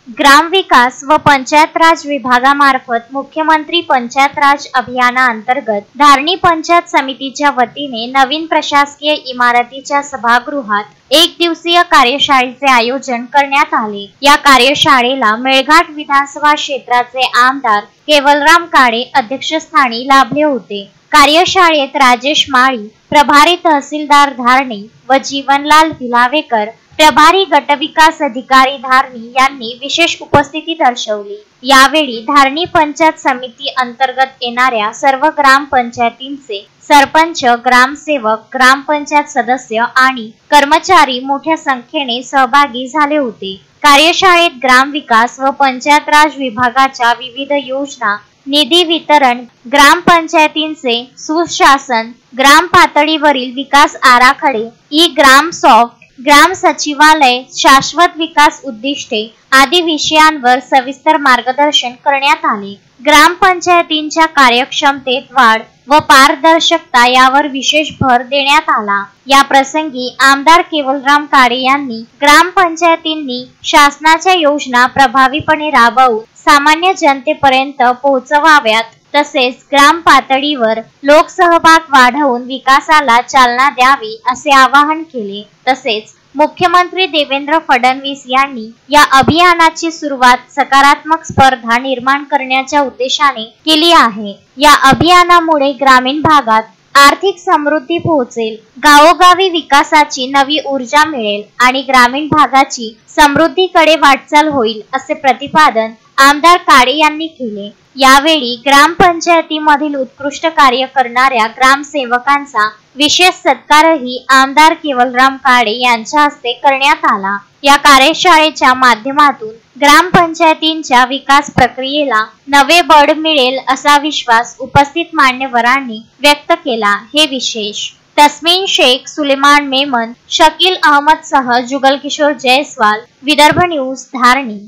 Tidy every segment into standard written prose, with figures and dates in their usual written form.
ग्राम विकास व पंचायत राज विभागामार्फत मुख्यमंत्री पंचायत राज अभियानाअंतर्गत धारणी पंचायत समितीच्या वतीने नवीन प्रशासकीय इमारतीच्या सभागृहात एक दिवसीय कार्यशाळेचे आयोजन करण्यात आले। या कार्यशाळेला मेळघाट विधानसभा क्षेत्राचे आमदार केवलराम काळे अध्यक्षस्थानी लाभले होते। कार्यशाळेत राजेश माळी, प्रभारी तहसीलदार धारणी व जीवनलाल भिलावेकर, प्रभारी गटविकास अधिकारी धारणी यांनी विशेष उपस्थिती दर्शवली। यावेळी धारणी पंचायत समिती अंतर्गत येणाऱ्या सर्व ग्रामपंचायतींचे सरपंच, ग्रामसेवक, ग्रामपंचायत सदस्य आणि कर्मचारी मोठ्या संख्येने सहभागी झाले होते। कार्यशाळेत ग्रामविकास व पंचायत राज विभागाच्या विविध योजना, निधी वितरण, ग्रामपंचायतींचे सुशासन, ग्राम पातळीवरील विकास आराखडे, ई-ग्राम सॉफ्ट, ग्राम सचिवालय, शाश्वत विकास उद्दिष्टे आदी विषयांवर सविस्तर मार्गदर्शन करण्यात आले। ग्रामपंचायतींच्या कार्यक्षमतेत वाढ व पारदर्शकता यावर विशेष भर देण्यात आला। या प्रसंगी आमदार केवलराम काळे यांनी ग्रामपंचायतींनी शासनाच्या योजना प्रभावीपणे राबवून सामान्य जनतेपर्यंत पोहोचवाव्यात, तसेच ग्राम पातळीवर लोकसहभाग वाढवून विकासाला चालना द्यावी असे आवाहन केले। तसेच मुख्यमंत्री देवेंद्र फडणवीस यांनी या अभियानाची सुरुवात सकारात्मक स्पर्धा निर्माण करण्याच्या उद्देशाने केली आहे। या अभियानामुळे ग्रामीण भागात आर्थिक समृद्धी पोहोचेल, गावोगावी विकासाची नवी ऊर्जा मिळेल आणि ग्रामीण भागाची समृद्धीकडे वाटचाल होईल, असे प्रतिपादन आमदार काळे यांनी केले। यावेळी ग्रामपंचायतीमधील उत्कृष्ट कार्य करणाऱ्या ग्रामसेवकांचा विशेष सत्कारही आमदार केवलराम काळे यांच्या हस्ते करण्यात आला। या कार्यशाळेच्या माध्यमातून ग्रामपंचायतींच्या विकास प्रक्रियेला नवे बळ मिळेल असा विश्वास उपस्थित मान्यवरांनी व्यक्त केला। हे विशेष तस्मीन शेख, सुलेमान मेमन, शकील अहमद सह जुगल किशोर जयसवाल, विदर्भ न्यूज, धारणी।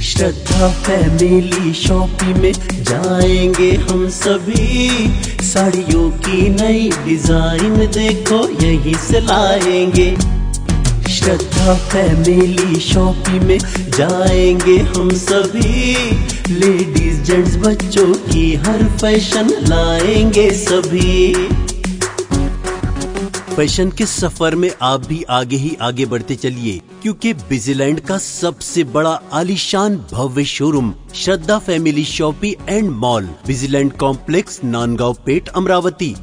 श्रद्धा फैमिली शॉपिंग में जाएंगे हम सभी, साड़ियों की नई डिजाइन देखो यहीं से लाएंगे। श्रद्धा फैमिली शॉपिंग में जाएंगे हम सभी, लेडीज जेंट्स बच्चों की हर फैशन लाएंगे सभी। फैशन के सफर में आप भी आगे ही आगे बढ़ते चलिए, क्योंकि बिजीलैंड का सबसे बड़ा आलीशान भव्य showroom Shraddha family shopping and mall, Bijiland complex, Nandgaon Peth, Amravati.